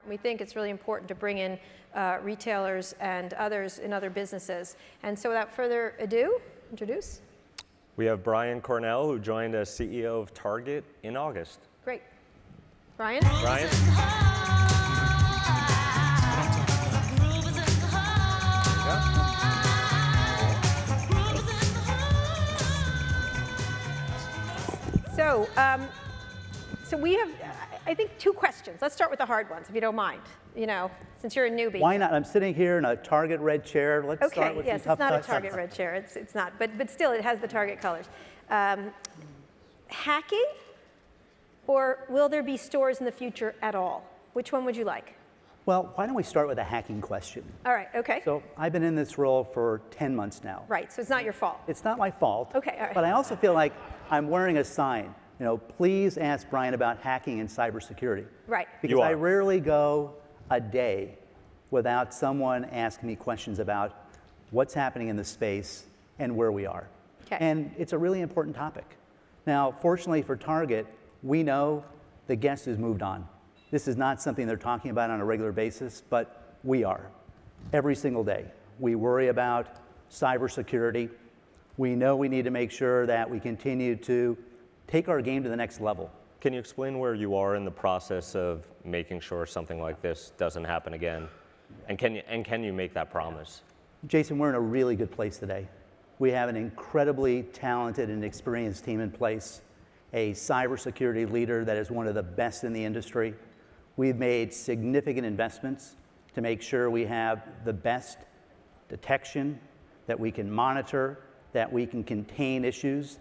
We think it's really important to bring in retailers and others in other businesses. And so without further ado, introduce. We have Brian Cornell, who joined as CEO of Target in August. Great. Brian? Brian? So we have, I think, two questions. Let's start with the hard ones, if you don't mind. You know, since you're a newbie. Why not? I'm sitting here in a Target red chair. Let's start with some tough questions. Okay, yes, it's not a Target red chair. It's not, but still, it has the Target colors. Hacking, or will there be stores in the future at all? Which one would you like? Well, why don't we start with a hacking question? All right, okay. So I've been in this role for 10 months now. Right, so it's not your fault. It's not my fault. Okay, all right. But I also feel like I'm wearing a sign. You know, please ask Brian about hacking and cybersecurity. Right. Because I rarely go a day without someone asking me questions about what's happening in the space and where we are. Okay. And it's a really important topic. Now, fortunately for Target, we know the guest has moved on. This is not something they're talking about on a regular basis, but we are. Every single day. We worry about cybersecurity. We know we need to make sure that we continue to take our game to the next level. Can you explain where you are in the process of making sure something like this doesn't happen again? And can you make that promise? Jason, we're in a really good place today. We have an incredibly talented and experienced team in place, a cybersecurity leader that is one of the best in the industry. We've made significant investments to make sure we have the best detection, that we can monitor, that we can contain issues.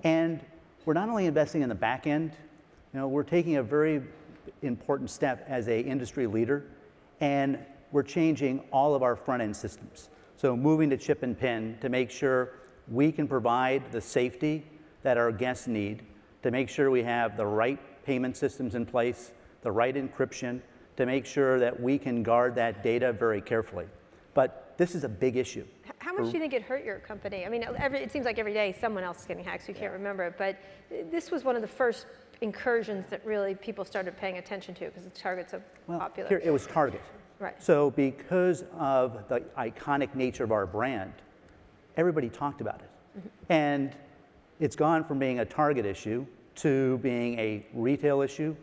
And we're not only investing in the back end, you know, we're taking a very important step as an industry leader, and we're changing all of our front-end systems. So moving to chip and pin to make sure we can provide the safety that our guests need, to make sure we have the right payment systems in place, the right encryption, to make sure that we can guard that data very carefully. But this is a big issue. How much do you think it hurt your company? I mean, it seems like every day someone else is getting hacked, so you can't remember it. But this was one of the first incursions that really people started paying attention to because Target's so popular. Here, it was Target. Right. So because of the iconic nature of our brand, everybody talked about it. Mm-hmm. And it's gone from being a Target issue to being a retail issue,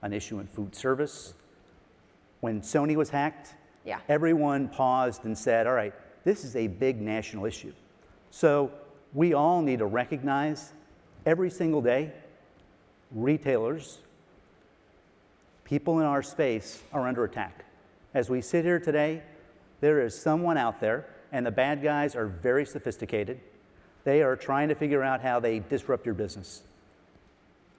an issue in food service. When Sony was hacked, everyone paused and said, all right, this is a big national issue. So we all need to recognize every single day, retailers, people in our space are under attack. As we sit here today, there is someone out there, and the bad guys are very sophisticated. They are trying to figure out how they disrupt your business.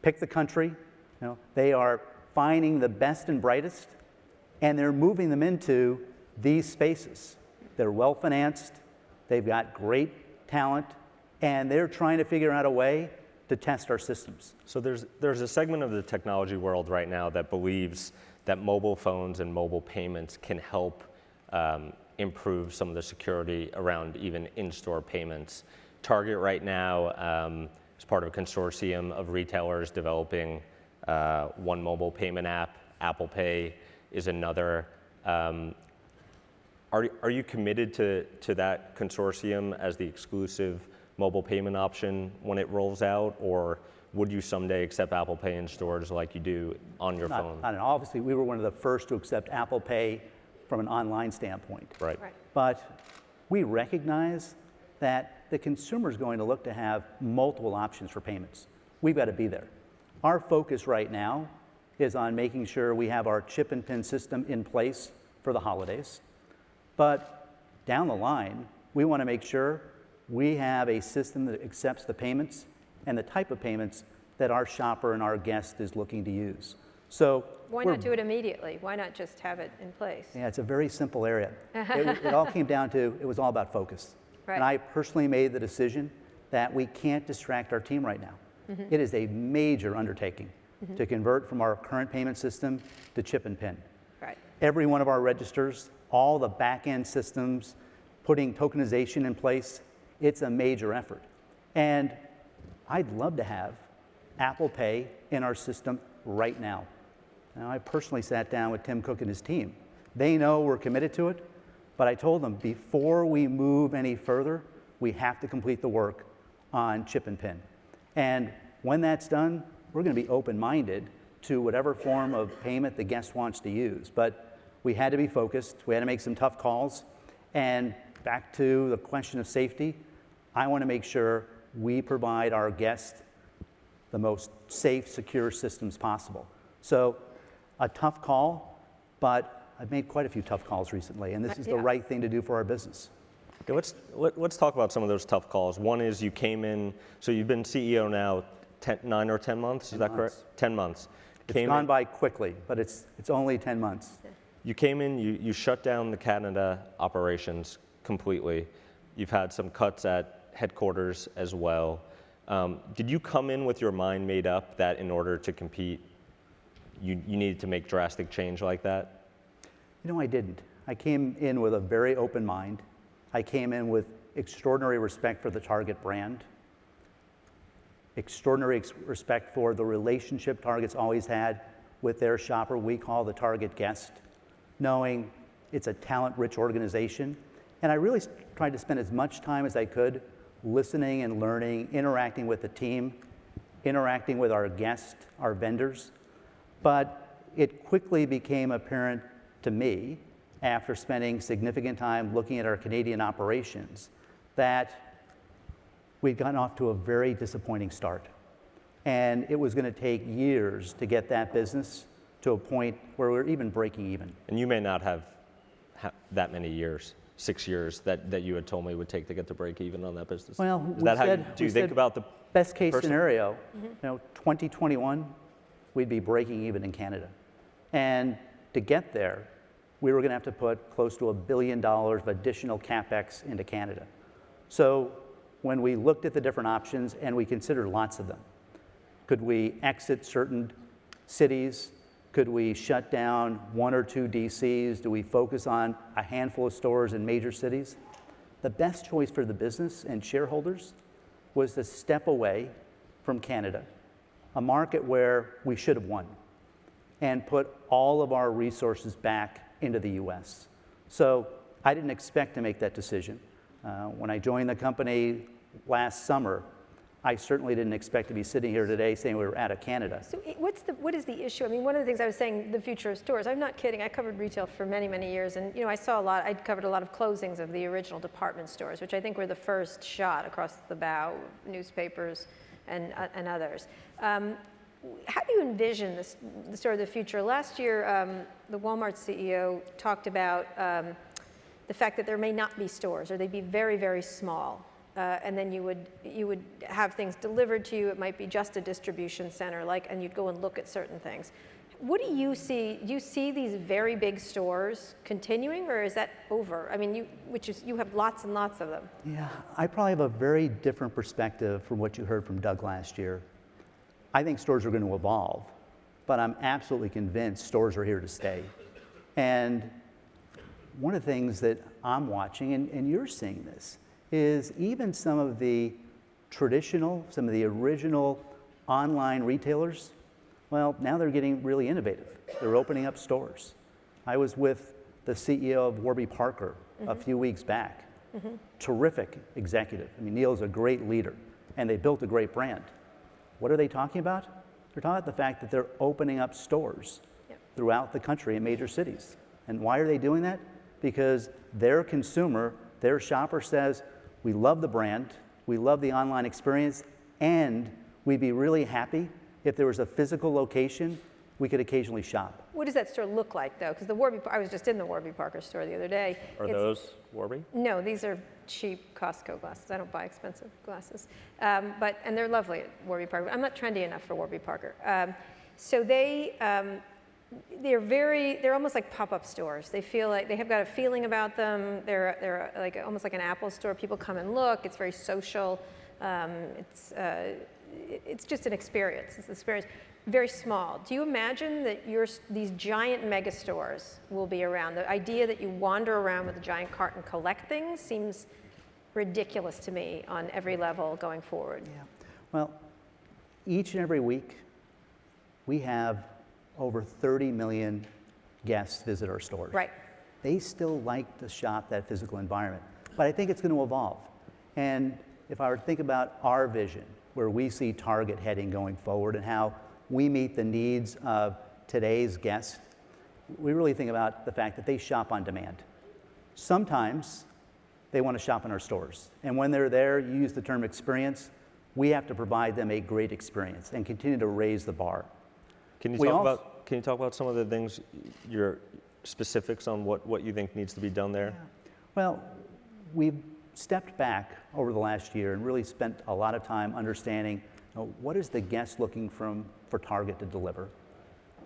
Pick the country, you know, they are finding the best and brightest, and they're moving them into these spaces. They're well-financed, they've got great talent, and they're trying to figure out a way to test our systems. So there's a segment of the technology world right now that believes that mobile phones and mobile payments can help improve some of the security around even in-store payments. Target right now is part of a consortium of retailers developing one mobile payment app. Apple Pay is another. Are you committed to that consortium as the exclusive mobile payment option when it rolls out, or would you someday accept Apple Pay in stores like you do on your phone? Not obviously, we were one of the first to accept Apple Pay from an online standpoint. Right. But we recognize that the consumer is going to look to have multiple options for payments. We've got to be there. Our focus right now is on making sure we have our chip and pin system in place for the holidays. But down the line, we want to make sure we have a system that accepts the payments and the type of payments that our shopper and our guest is looking to use. So why not do it immediately? Why not just have it in place? Yeah, it's a very simple area. It all came down to, it was all about focus. Right. And I personally made the decision that we can't distract our team right now. Mm-hmm. It is a major undertaking to convert from our current payment system to chip and pin. Right. Every one of our registers, all the back-end systems, putting tokenization in place, it's a major effort. And I'd love to have Apple Pay in our system right now. Now, I personally sat down with Tim Cook and his team. They know we're committed to it, but I told them before we move any further, we have to complete the work on chip and pin. And when that's done, we're going to be open-minded to whatever form of payment the guest wants to use. But we had to be focused. We had to make some tough calls. And back to the question of safety, I want to make sure we provide our guests the most safe, secure systems possible. So a tough call, but I've made quite a few tough calls recently, and this is the right thing to do for our business. Okay, let's talk about some of those tough calls. One is you came in, so you've been CEO now 9 or 10 months, is that correct? 10 months. It's gone by quickly, but it's only 10 months. You came in, you shut down the Canada operations completely. You've had some cuts at headquarters as well. Did you come in with your mind made up that in order to compete, you needed to make drastic change like that? You know, I didn't. I came in with a very open mind. I came in with extraordinary respect for the Target brand, extraordinary respect for the relationship Target's always had with their shopper we call the Target guest, knowing it's a talent-rich organization. And I really tried to spend as much time as I could listening and learning, interacting with the team, interacting with our guests, our vendors. But it quickly became apparent to me, after spending significant time looking at our Canadian operations, that we'd gotten off to a very disappointing start. And it was going to take years to get that business to a point where we're even breaking even. And you may not have that many years, 6 years, that you had told me would take to get to break even on that business. Well, do you think about the best case scenario, 2021, we'd be breaking even in Canada. And to get there, we were going to have to put close to $1 billion of additional CapEx into Canada. So when we looked at the different options, and we considered lots of them, could we exit certain cities? Could we shut down 1 or 2 DCs? Do we focus on a handful of stores in major cities? The best choice for the business and shareholders was to step away from Canada, a market where we should have won, and put all of our resources back into the US. So I didn't expect to make that decision. When I joined the company last summer, I certainly didn't expect to be sitting here today saying we were out of Canada. So what is the issue? I mean, one of the things I was saying, the future of stores, I'm not kidding, I covered retail for many, many years, and I saw I'd covered a lot of closings of the original department stores, which I think were the first shot across the bow, newspapers and others. How do you envision the store of the future? Last year, the Walmart CEO talked about the fact that there may not be stores, or they'd be very, very small. And then you would have things delivered to you. It might be just a distribution center, and you'd go and look at certain things. What do you see? Do you see these very big stores continuing, or is that over? I mean, you have lots and lots of them. Yeah, I probably have a very different perspective from what you heard from Doug last year. I think stores are going to evolve, but I'm absolutely convinced stores are here to stay. And one of the things that I'm watching, and you're seeing this, is even some of the traditional, some of the original online retailers, well, now they're getting really innovative. They're opening up stores. I was with the CEO of Warby Parker a few weeks back. Terrific executive. I mean, Neil's a great leader, and they built a great brand. What are they talking about? They're talking about the fact that they're opening up stores throughout the country in major cities. And why are they doing that? Because their consumer, their shopper says, we love the brand, we love the online experience, and we'd be really happy if there was a physical location we could occasionally shop. What does that store look like, though? Because I was just in the Warby Parker store the other day. Are those Warby? No, these are cheap Costco glasses. I don't buy expensive glasses. And they're lovely at Warby Parker. I'm not trendy enough for Warby Parker. So they're almost like pop-up stores. They feel like they have got a feeling about them. They're like almost like an Apple store. People come and look. It's very social. It's just an experience. It's an experience. Very small. Do you imagine that these giant mega stores will be around? The idea that you wander around with a giant cart and collect things seems ridiculous to me on every level going forward. Yeah. Well, each and every week we have over 30 million guests visit our stores. Right. They still like to shop that physical environment. But I think it's going to evolve. And if I were to think about our vision, where we see Target heading going forward and how we meet the needs of today's guests, we really think about the fact that they shop on demand. Sometimes they want to shop in our stores. And when they're there, you use the term experience, we have to provide them a great experience and continue to raise the bar. Can you talk about some of the things, your specifics on what you think needs to be done there? Well, we've stepped back over the last year and really spent a lot of time understanding what is the guest looking for Target to deliver?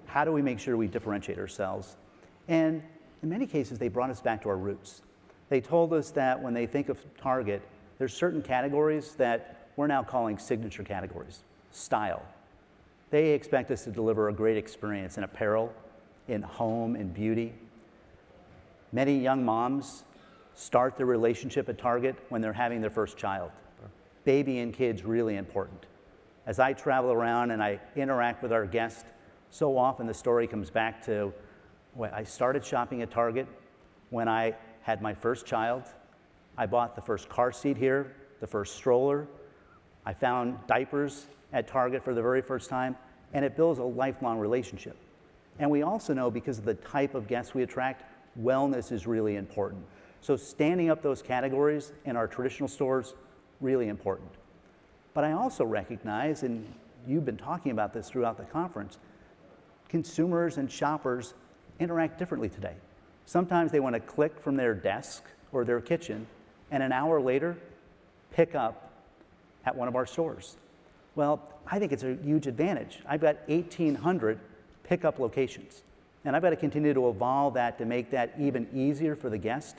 How do we make sure we differentiate ourselves? And in many cases, they brought us back to our roots. They told us that when they think of Target, there's certain categories that we're now calling signature categories, style. They expect us to deliver a great experience in apparel, in home, in beauty. Many young moms start their relationship at Target when they're having their first child. Baby and kids, really important. As I travel around and I interact with our guests, so often the story comes back to, well, I started shopping at Target when I had my first child. I bought the first car seat here, the first stroller. I found diapers at Target for the very first time, and it builds a lifelong relationship. And we also know, because of the type of guests we attract, wellness is really important. So standing up those categories in our traditional stores, really important. But I also recognize, and you've been talking about this throughout the conference, consumers and shoppers interact differently today. Sometimes they want to click from their desk or their kitchen, and an hour later, pick up at one of our stores. Well, I think it's a huge advantage. I've got 1,800 pickup locations, and I've got to continue to evolve that to make that even easier for the guest.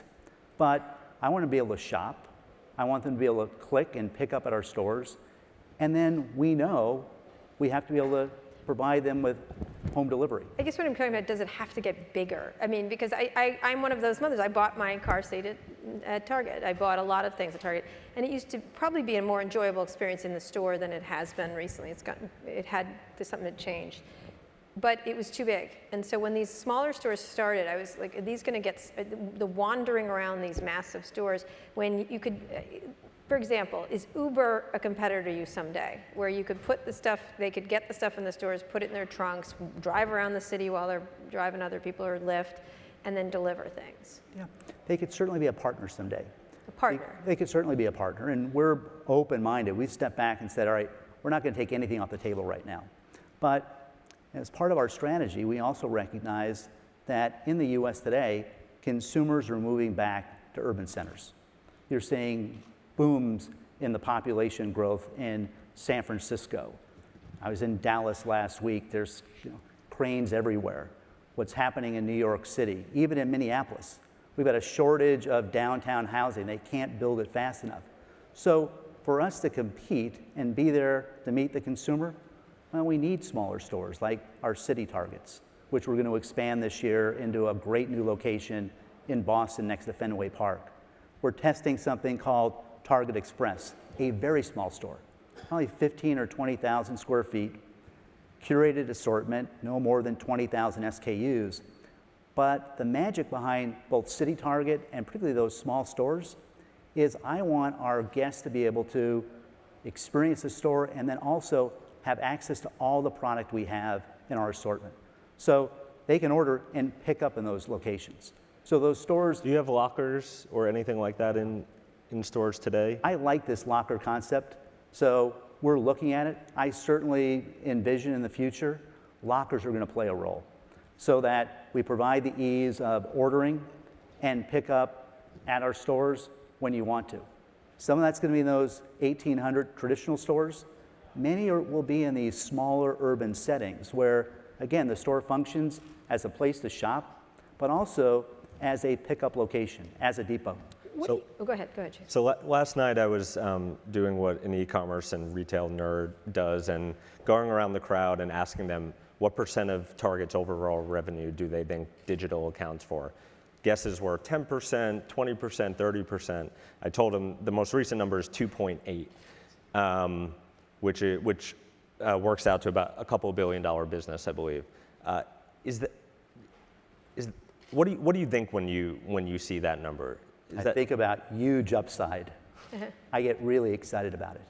But I want to be able to shop. I want them to be able to click and pick up at our stores. And then we know we have to be able to provide them with home delivery. I guess what I'm talking about, does it have to get bigger? I mean, because I'm one of those mothers. I bought my car seat at Target. I bought a lot of things at Target. And it used to probably be a more enjoyable experience in the store than it has been recently. There's something that changed. But it was too big. And so when these smaller stores started, I was like, are these going to get, the wandering around these massive stores, when you could, for example, is Uber a competitor to you someday, where you could put the stuff, they could get the stuff in the stores, put it in their trunks, drive around the city while they're driving other people, or Lyft, and then deliver things? Yeah, they could certainly be a partner someday. A partner. They could certainly be a partner, and we're open-minded. We've stepped back and said, all right, we're not going to take anything off the table right now. But as part of our strategy, we also recognize that in the US today, consumers are moving back to urban centers. You're seeing booms in the population growth in San Francisco. I was in Dallas last week. There's cranes everywhere. What's happening in New York City, even in Minneapolis. We've got a shortage of downtown housing. They can't build it fast enough. So for us to compete and be there to meet the consumer, well, we need smaller stores like our city Targets, which we're going to expand this year into a great new location in Boston next to Fenway Park. We're testing something called Target Express, a very small store, probably 15 or 20,000 square feet, curated assortment, no more than 20,000 SKUs. But the magic behind both city Target and particularly those small stores is I want our guests to be able to experience the store and then also have access to all the product we have in our assortment. So they can order and pick up in those locations. So those stores... Do you have lockers or anything like that in stores today? I like this locker concept, so we're looking at it. I certainly envision in the future lockers are going to play a role so that we provide the ease of ordering and pick up at our stores when you want to. Some of that's going to be in those 1,800 traditional stores. Many will be in these smaller urban settings where, again, the store functions as a place to shop, but also as a pickup location, as a depot. Go ahead, Jason. So last night I was doing what an e-commerce and retail nerd does and going around the crowd and asking them what % of Target's overall revenue do they think digital accounts for. Guesses were 10%, 20%, 30%. I told them the most recent number is 2.8. Which works out to about a couple $1 billion business, I believe. What do you think when you see that number? I think about huge upside. I get really excited about it.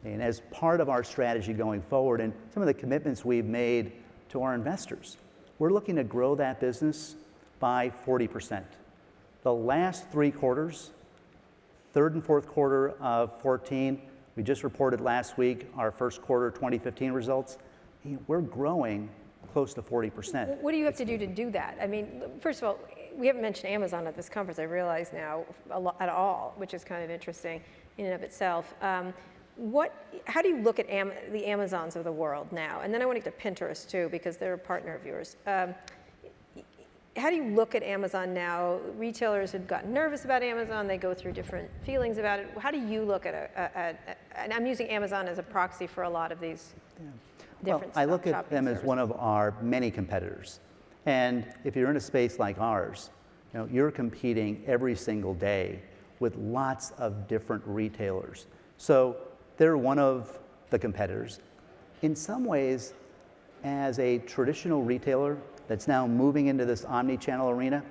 And as part of our strategy going forward and some of the commitments we've made to our investors, we're looking to grow that business by 40%. The last 3 quarters, third and fourth quarter of 14, we just reported last week our first quarter 2015 results. We're growing close to 40%. What do you have to do to do that? I mean, first of all, we haven't mentioned Amazon at this conference, I realize now, at all, which is kind of interesting in and of itself. How do you look at the Amazons of the world now? And then I want to get to Pinterest too, because they're a partner of yours. How do you look at Amazon now? Retailers have gotten nervous about Amazon. They go through different feelings about it. How do you look at and I'm using Amazon as a proxy for a lot of these different Well, I look at shopping them as services. one of our many competitors. And if you're in a space like ours, you're competing every single day with lots of different retailers. So they're one of the competitors. In some ways, as a traditional retailer that's now moving into this omni-channel arena,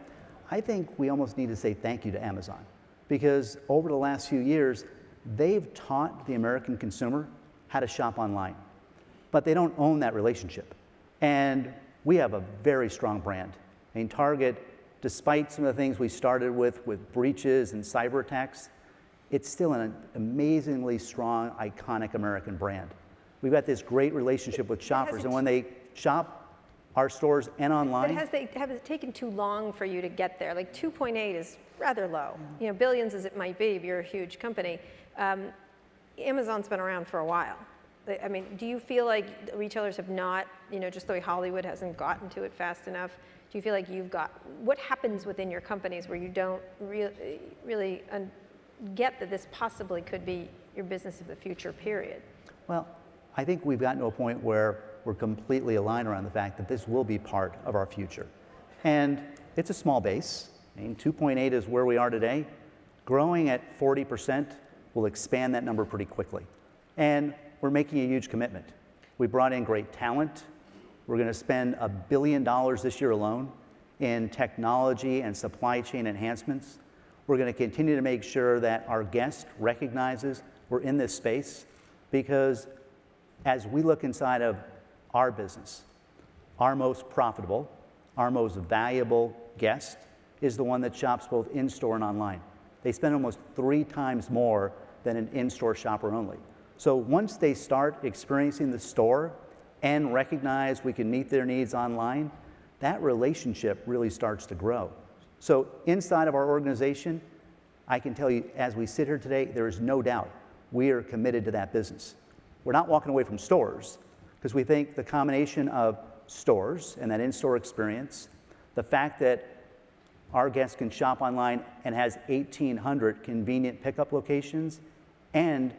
I think we almost need to say thank you to Amazon. Because over the last few years, they've taught the American consumer how to shop online. But they don't own that relationship. And we have a very strong brand. I mean, Target, despite some of the things we started with breaches and cyber attacks, it's still an amazingly strong, iconic American brand. We've got this great relationship with shoppers, and when they shop our stores and online. But has it taken too long for you to get there? Like 2.8 is rather low. Billions as it might be, you're a huge company. Amazon's been around for a while. I mean, do you feel like retailers have not, just the way Hollywood hasn't gotten to it fast enough, do you feel like what happens within your companies where you don't really get that this possibly could be your business of the future, period? Well, I think we've gotten to a point where we're completely aligned around the fact that this will be part of our future. And it's a small base. I mean, 2.8 is where we are today. Growing at 40% will expand that number pretty quickly. And we're making a huge commitment. We brought in great talent. We're going to spend $1 billion this year alone in technology and supply chain enhancements. We're going to continue to make sure that our guest recognizes we're in this space, because as we look inside of our business, our most profitable, our most valuable guest is the one that shops both in-store and online. They spend almost 3 times more than an in-store shopper only. So once they start experiencing the store and recognize we can meet their needs online, that relationship really starts to grow. So inside of our organization, I can tell you, as we sit here today, there is no doubt we are committed to that business. We're not walking away from stores, because we think the combination of stores and that in-store experience, the fact that our guests can shop online and has 1,800 convenient pickup locations, and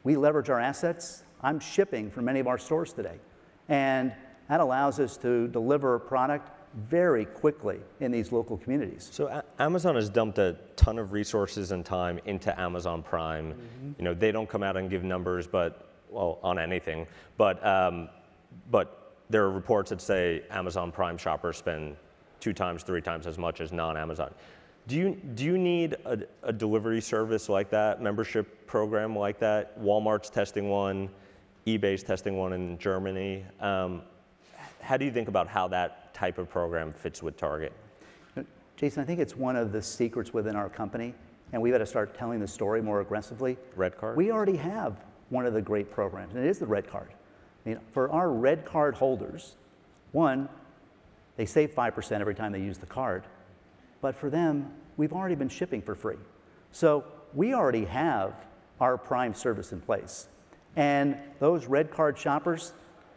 we leverage our assets. I'm shipping from many of our stores today. And that allows us to deliver product very quickly in these local communities. So Amazon has dumped a ton of resources and time into Amazon Prime. Mm-hmm. They don't come out and give numbers, on anything. But there are reports that say Amazon Prime shoppers spend 2 times, 3 times as much as non-Amazon. Do you need a delivery service like that, membership program like that? Walmart's testing one, eBay's testing one in Germany. How do you think about how that type of program fits with Target? Jason, I think it's one of the secrets within our company, and we've got to start telling the story more aggressively. Red Card? We already have one of the great programs, and it is the Red Card. For our Red Card holders, one, they save 5% every time they use the card. But for them, we've already been shipping for free. So we already have our Prime service in place. And those Red Card shoppers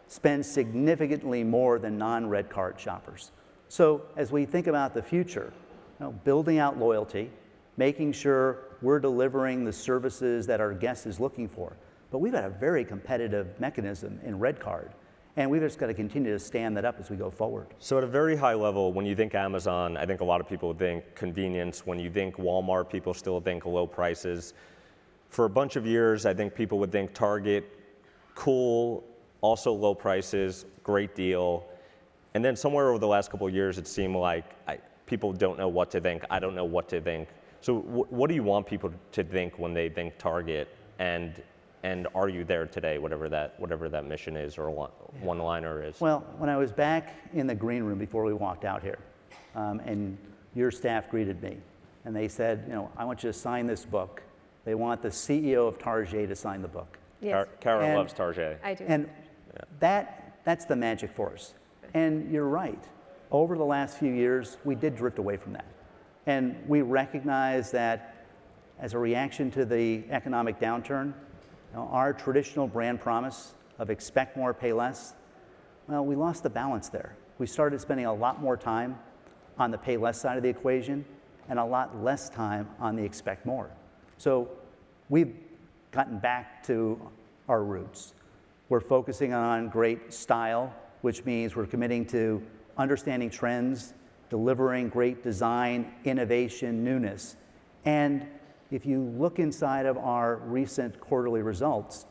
spend significantly more than non-Red Card shoppers. So as we think about the future, building out loyalty, making sure we're delivering the services that our guest is looking for. But we've got a very competitive mechanism in Red Card. And we've just got to continue to stand that up as we go forward. So at a very high level, when you think Amazon, I think a lot of people think convenience. When you think Walmart, people still think low prices. For a bunch of years, I think people would think Target, cool, also low prices, great deal. And then somewhere over the last couple of years, it seemed like people don't know what to think. I don't know what to think. So what do you want people to think when they think Target? And are you there today, whatever that mission is or one-liner is? Well, when I was back in the green room before we walked out here, and your staff greeted me, and they said, I want you to sign this book. They want the CEO of Target to sign the book. Yes. Kara loves Target. I do. And that's the magic force. And you're right. Over the last few years, we did drift away from that. And we recognize that as a reaction to the economic downturn, our traditional brand promise of expect more, pay less, well, we lost the balance there. We started spending a lot more time on the pay less side of the equation and a lot less time on the expect more. So we've gotten back to our roots. We're focusing on great style, which means we're committing to understanding trends, delivering great design, innovation, newness. And if you look inside of our recent quarterly results,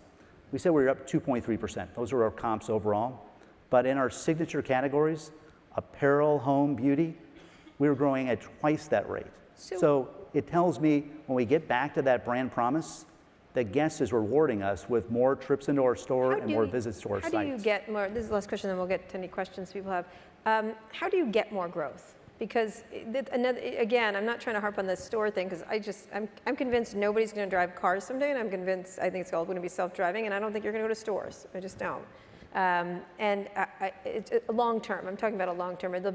we said we were up 2.3%. Those are our comps overall. But in our signature categories, apparel, home, beauty, we were growing at twice that rate. So it tells me when we get back to that brand promise, the guest is rewarding us with more trips into our store and more visits to our sites. How do you get more, this is the last question, then we'll get to any questions people have. How do you get more growth? Because again, I'm not trying to harp on this store thing because I'm convinced nobody's going to drive cars someday, and I'm convinced I think it's all going to be self-driving, and I don't think you're going to go to stores. I just don't. It's long term. I'm talking about a long term. There'll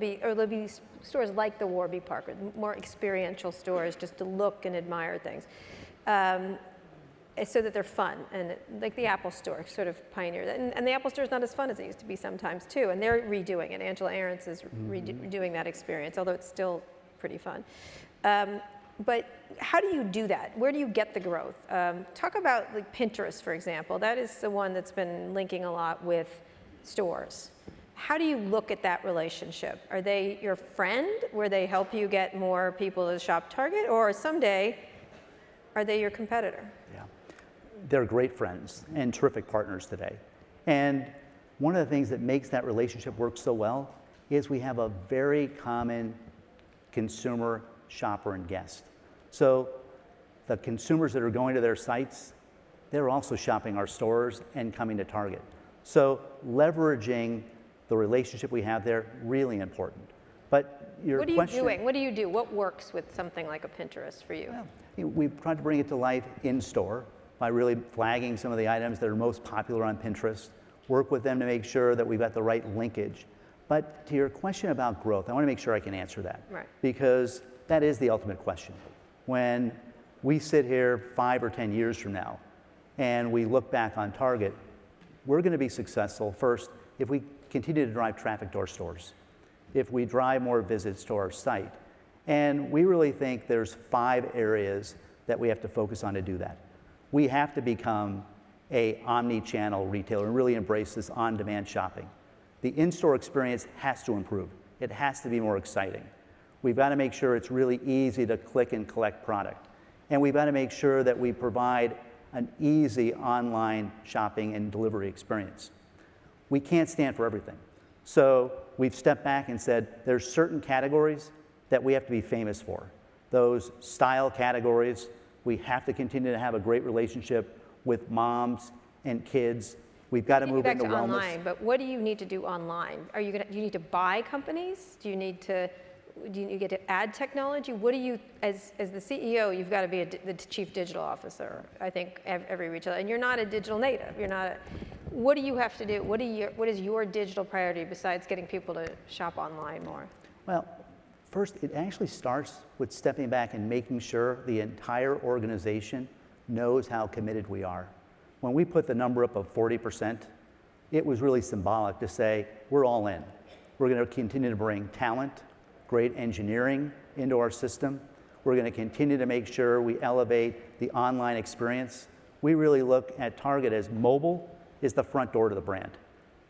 be stores like the Warby Parker, more experiential stores, just to look and admire things. So that they're fun, and like the Apple Store sort of pioneered that. And the Apple Store is not as fun as it used to be sometimes too, and they're redoing it. Angela Ahrendts is redoing that experience, although it's still pretty fun. But how do you do that? Where do you get the growth? Talk about like Pinterest, for example. That is the one that's been linking a lot with stores. How do you look at that relationship? Are they your friend, where they help you get more people to shop Target, or someday are they your competitor? Yeah. They're great friends and terrific partners today. And one of the things that makes that relationship work so well is we have a very common consumer, shopper, and guest. So the consumers that are going to their sites, they're also shopping our stores and coming to Target. So leveraging the relationship we have there, really important. But your question— What are you doing? What do you do? What works with something like a Pinterest for you? Well, we've tried to bring it to life in store by really flagging some of the items that are most popular on Pinterest, work with them to make sure that we've got the right linkage. But to your question about growth, I want to make sure I can answer that. Right. Because that is the ultimate question. When we sit here 5 or 10 years from now and we look back on Target, we're going to be successful first if we continue to drive traffic to our stores, if we drive more visits to our site. And we really think there's 5 areas that we have to focus on to do that. We have to become a omni-channel retailer and really embrace this on-demand shopping. The in-store experience has to improve. It has to be more exciting. We've got to make sure it's really easy to click and collect product. And we've got to make sure that we provide an easy online shopping and delivery experience. We can't stand for everything. So we've stepped back and said there's certain categories that we have to be famous for. Those style categories, we have to continue to have a great relationship with moms and kids. We've got to move into wellness. Online, but what do you need to do online? Do you need to buy companies? Do you get to add technology? What do you, as the CEO, you've got to be the chief digital officer, I think, every retailer. And you're not a digital native. What do you have to do? What is your digital priority besides getting people to shop online more? Well, first, it actually starts with stepping back and making sure the entire organization knows how committed we are. When we put the number up of 40%, it was really symbolic to say, we're all in. We're going to continue to bring talent, great engineering into our system. We're going to continue to make sure we elevate the online experience. We really look at Target as mobile is the front door to the brand.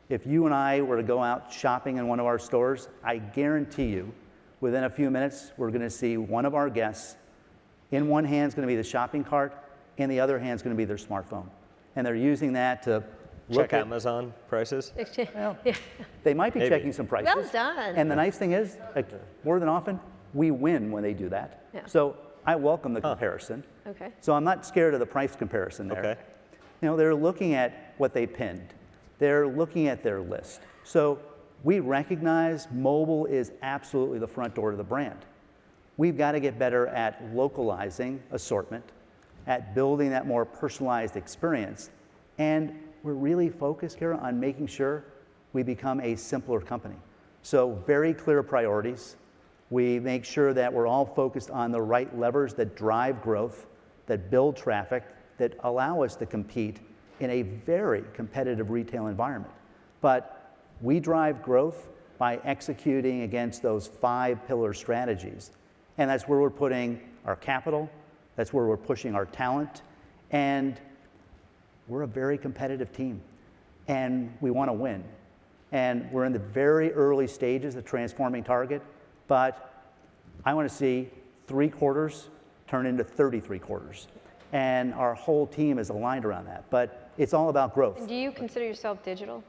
If you and I were to go out shopping in one of our stores, I guarantee you, within a few minutes, we're going to see one of our guests. In one hand is going to be the shopping cart, in the other hand is going to be their smartphone. And they're using that to look Check at, Amazon prices? Exchange. well, Yeah. they might be Maybe. checking some prices. Well done. And the nice thing is, like, more than often, we win when they do that. Yeah. So I welcome the comparison. Okay. So I'm not scared of the price comparison there. Okay. You know, they're looking at what they pinned. They're looking at their list. So we recognize mobile is absolutely the front door to the brand. We've got to get better at localizing assortment, at building that more personalized experience, and we're really focused, Kara, on making sure we become a simpler company. So very clear priorities. We make sure that we're all focused on the right levers that drive growth, that build traffic, that allow us to compete in a very competitive retail environment. But we drive growth by executing against those 5 pillar strategies. And that's where we're putting our capital, that's where we're pushing our talent, and we're a very competitive team, and we want to win. And we're in the very early stages of transforming Target, but I want to see 3 quarters turn into 33 quarters. And our whole team is aligned around that. But it's all about growth. And do you consider yourself digital?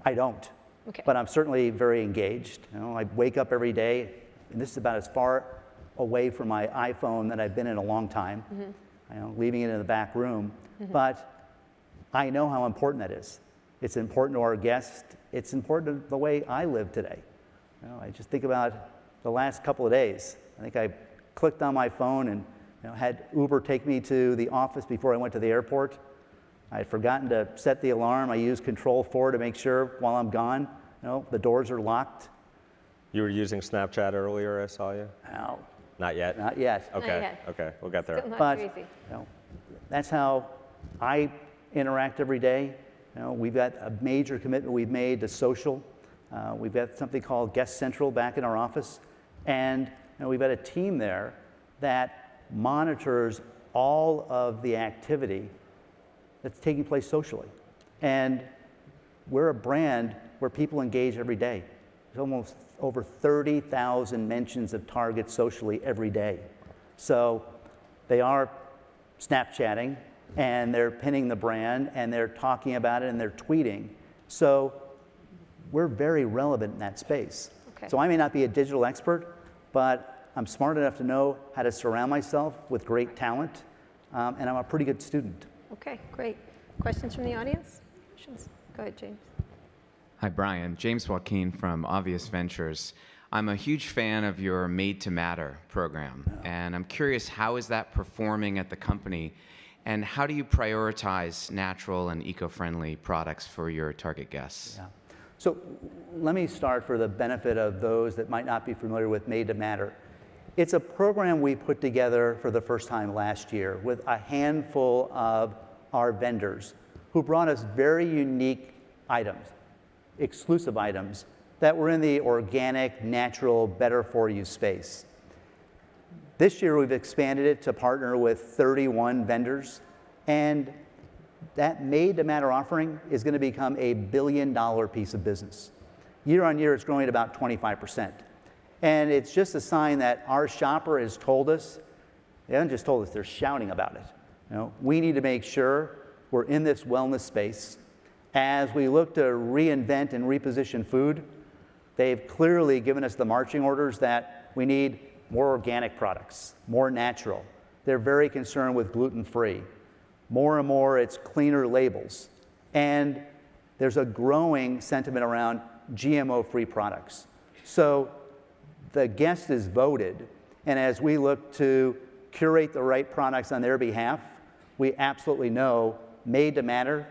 I don't. Okay. But I'm certainly very engaged. You know, I wake up every day, and this is about as far away from my iPhone that I've been in a long time. You know, leaving it in the back room. But I know how important that is. It's important to our guests. It's important to the way I live today. You know, I just think about the last couple of days. I think I clicked on my phone and had Uber take me to the office before I went to the airport. I had forgotten to set the alarm. I used Control-4 to make sure while I'm gone, the doors are locked. You were using Snapchat earlier, I saw you? No, Not yet? not yet. Okay, yet. okay, we'll get there. Still not But crazy. that's how I interact every day. We've got a major commitment we've made to social. We've got something called Guest Central back in our office. And we've got a team there that monitors all of the activity that's taking place socially. And we're a brand where people engage every day. There's almost over 30,000 mentions of Target socially every day. So they are Snapchatting, and they're pinning the brand, and they're talking about it, and they're tweeting. So we're very relevant in that space. Okay. So I may not be a digital expert, but I'm smart enough to know how to surround myself with great talent, and I'm a pretty good student. Okay, great. Questions from the audience? Questions? Go ahead, James. Hi, Brian. James Joaquin from Obvious Ventures. I'm a huge fan of your Made to Matter program, and I'm curious, how is that performing at the company, and how do you prioritize natural and eco-friendly products for your target guests? Yeah. So let me start for the benefit of those that might not be familiar with Made to Matter. It's a program we put together for the first time last year with a handful of our vendors who brought us very unique items, exclusive items, that were in the organic, natural, better for you space. This year we've expanded it to partner with 31 vendors, and that Made to Matter offering is going to become a $1 billion piece of business. Year on year, it's growing at about 25%. And it's just a sign that our shopper has told us, they haven't just told us, they're shouting about it. We need to make sure we're in this wellness space. As we look to reinvent and reposition food, they've clearly given us the marching orders that we need more organic products, more natural. They're very concerned with gluten-free. More and more, it's cleaner labels. And there's a growing sentiment around GMO-free products. So the guest is voted, and as we look to curate the right products on their behalf, we absolutely know Made to Matter,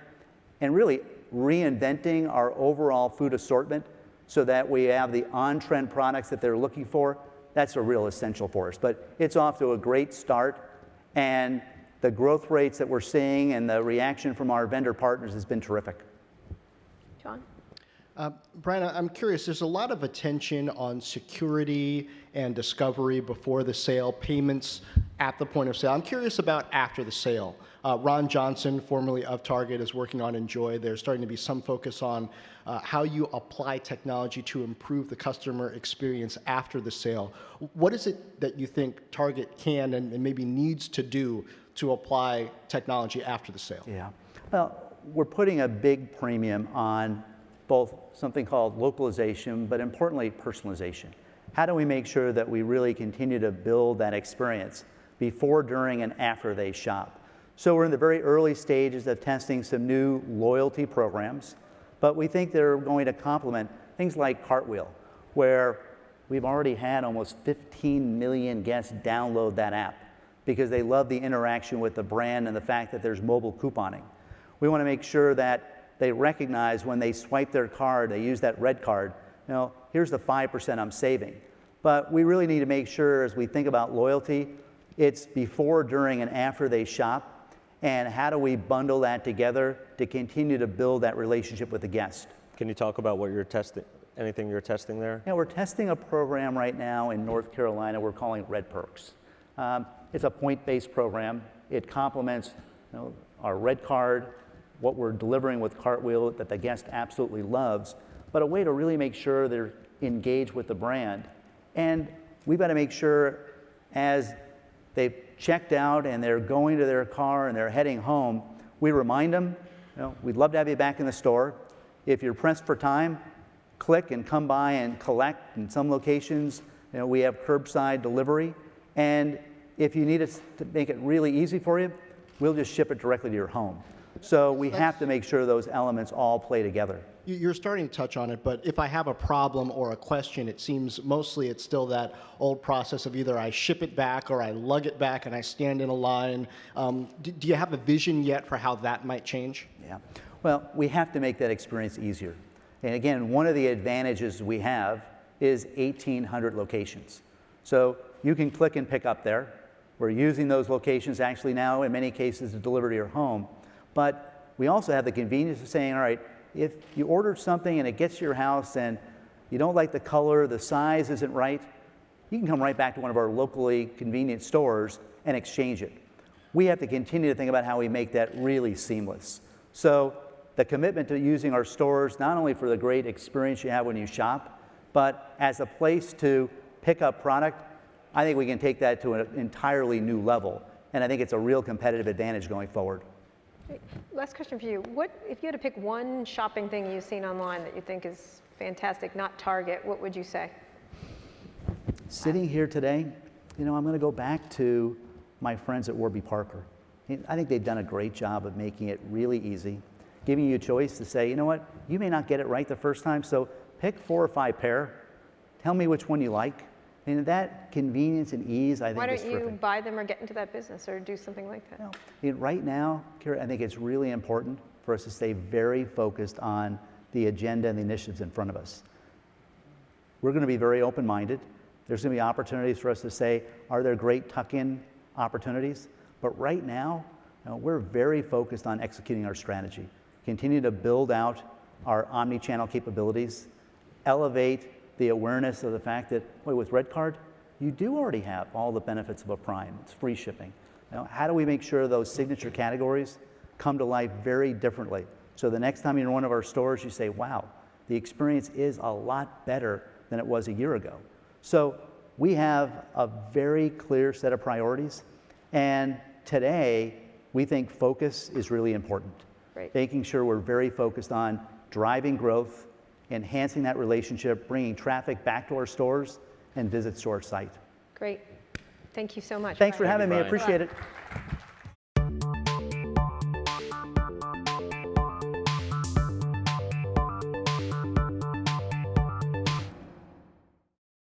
and really reinventing our overall food assortment so that we have the on-trend products that they're looking for, that's a real essential for us. But it's off to a great start, and the growth rates that we're seeing and the reaction from our vendor partners has been terrific. John? Brian, I'm curious, there's a lot of attention on security and discovery before the sale, payments at the point of sale. I'm curious about after the sale. Ron Johnson, formerly of Target, is working on Enjoy. There's starting to be some focus on how you apply technology to improve the customer experience after the sale. What is it that you think Target can and maybe needs to do to apply technology after the sale? Yeah. Well, we're putting a big premium on both something called localization, but importantly, personalization. How do we make sure that we really continue to build that experience before, during, and after they shop? So we're in the very early stages of testing some new loyalty programs, but we think they're going to complement things like Cartwheel, where we've already had almost 15 million guests download that app because they love the interaction with the brand and the fact that there's mobile couponing. We want to make sure that they recognize when they swipe their card, they use that red card, you know, here's the 5% I'm saving. But we really need to make sure as we think about loyalty, it's before, during, and after they shop, and how do we bundle that together to continue to build that relationship with the guest. Can you talk about what you're testing, anything you're testing there? Yeah, we're testing a program right now in North Carolina we're calling Red Perks. It's a point-based program. It complements, you know, our red card, what we're delivering with Cartwheel that the guest absolutely loves, but a way to really make sure they're engaged with the brand. And we've got to make sure as they've checked out and they're going to their car and they're heading home, we remind them, you know, we'd love to have you back in the store. If you're pressed for time, click and come by and collect. In some locations, you know, we have curbside delivery. And if you need us to make it really easy for you, we'll just ship it directly to your home. So we have to make sure those elements all play together. You're starting to touch on it, but if I have a problem or a question, it seems mostly it's still that old process of either I ship it back or I lug it back and I stand in a line. Do you have a vision yet for how that might change? Yeah. Well, we have to make that experience easier. And again, one of the advantages we have is 1,800 locations. So you can click and pick up there. We're using those locations actually now in many cases to deliver to your home. But we also have the convenience of saying, all right, if you ordered something and it gets to your house and you don't like the color, the size isn't right, you can come right back to one of our locally convenient stores and exchange it. We have to continue to think about how we make that really seamless. So the commitment to using our stores, not only for the great experience you have when you shop, but as a place to pick up product, I think we can take that to an entirely new level. And I think it's a real competitive advantage going forward. Last question for you. What, if you had to pick one shopping thing you've seen online that you think is fantastic, not Target, what would you say? Sitting here today, you know, I'm going to go back to my friends at Warby Parker. I think they've done a great job of making it really easy, giving you a choice to say, you know what, you may not get it right the first time, so pick 4 or 5 pair. Tell me which one you like. And that convenience and ease, I think, Why is don't terrific. you buy them or get into that business or do something like that? Well, right now, Kara, I think it's really important for us to stay very focused on the agenda and the initiatives in front of us. We're going to be very open-minded. There's going to be opportunities for us to say, are there great tuck-in opportunities? But right now, you know, we're very focused on executing our strategy, continue to build out our omni-channel capabilities, elevate the awareness of the fact that, wait, with Red Card, you do already have all the benefits of a Prime. It's free shipping. You know, how do we make sure those signature categories come to life very differently? So the next time you're in one of our stores, you say, wow, the experience is a lot better than it was a year ago. So we have a very clear set of priorities. And today, we think focus is really important. Right. Making sure we're very focused on driving growth, enhancing that relationship, bringing traffic back to our stores and visits to our site. Great. Thank you so much. Thanks for Brian. having me. I Brian. appreciate it.